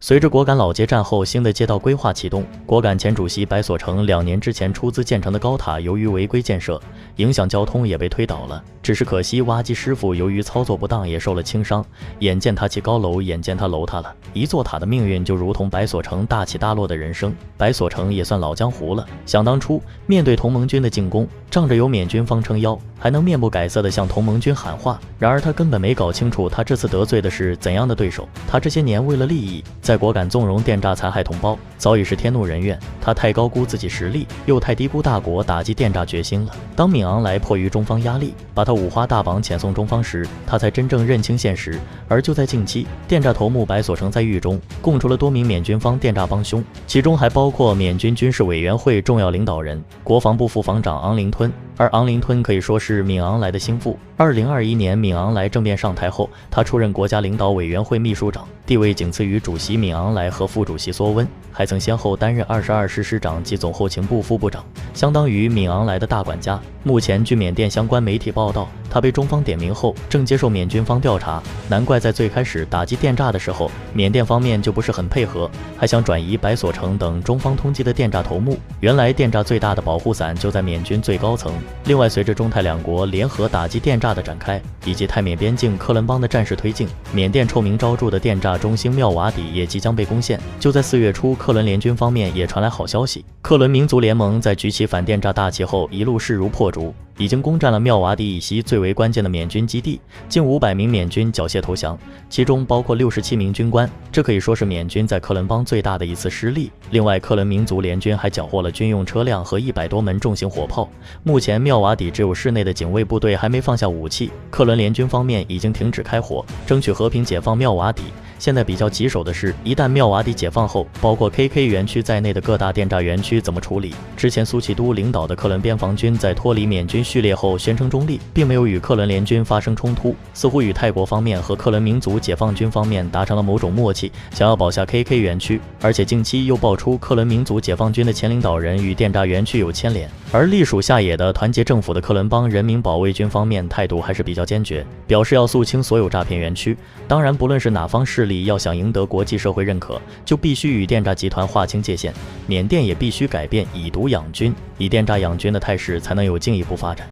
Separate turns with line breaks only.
随着果敢老街战后新的街道规划启动，果敢前主席白所成2年之前出资建成的高塔，由于违规建设，影响交通也被推倒了。只是可惜挖机师傅由于操作不当也受了轻伤。眼见他起高楼，眼见他楼塌了，一座塔的命运就如同白所成大起大落的人生。白所成也算老江湖了，想当初面对同盟军的进攻，仗着有缅军方撑腰，还能面不改色地向同盟军喊话。然而他根本没搞清楚，他这次得罪的是怎样的对手。他这些年为了利益，在果敢纵容电诈残害同胞，早已是天怒人怨。他太高估自己实力，又太低估大国打击电诈决心了。当闵昂莱迫于中方压力，把他五花大绑遣送中方时，他才真正认清现实。而就在近期，电诈头目白所成在狱中供出了多名缅军方电诈帮凶，其中还包括缅军军事委员会重要领导人、国防部副防长昂林吞。而昂林吞可以说是闵昂莱的心腹。2021年闵昂莱政变上台后，他出任国家领导委员会秘书长，地位仅次于主席闵昂莱和副主席梭温，还曾先后担任22师师长及总后勤部副部长，相当于闵昂莱的大管家。目前据缅甸相关媒体报道，他被中方点名后正接受缅军方调查。难怪在最开始打击电诈的时候，缅甸方面就不是很配合，还想转移白所成等中方通缉的电诈头目。原来电诈最大的保护伞就在缅军最高层。另外，随着中泰两国联合打击电诈的展开，以及泰缅边境克伦邦的战事推进，缅甸臭名昭著的电诈中心妙瓦底也即将被攻陷。就在4月初，克伦联军方面也传来好消息，克伦民族联盟在举起反电诈大旗后，一路势如破竹，已经攻占了妙瓦底以西最为关键的缅军基地，近500名缅军缴械投降，其中包括67名军官，这可以说是缅军在克伦邦最大的一次失利。另外，克伦民族联军还缴获了军用车辆和100多门重型火炮。目前妙瓦底只有市内的警卫部队还没放下武器，克伦联军方面已经停止开火，争取和平解放妙瓦底。现在比较棘手的是，一旦妙瓦底解放后，包括 KK 园区在内的各大电诈园区怎么处理？之前苏奇都领导的克伦边防军在脱离缅军序列后宣称中立，并没有与克伦联军发生冲突，似乎与泰国方面和克伦民族解放军方面达成了某种默契，想要保下 KK 园区。而且近期又爆出克伦民族解放军的前领导人与电诈园区有牵连。而隶属下野的团结政府的克伦邦人民保卫军方面态度还是比较坚决，表示要肃清所有诈骗园区。当然，不论是哪方势力，要想赢得国际社会认可，就必须与电诈集团划清界限。缅甸也必须改变以毒养军，以电诈养军的态势才能有进一步发展。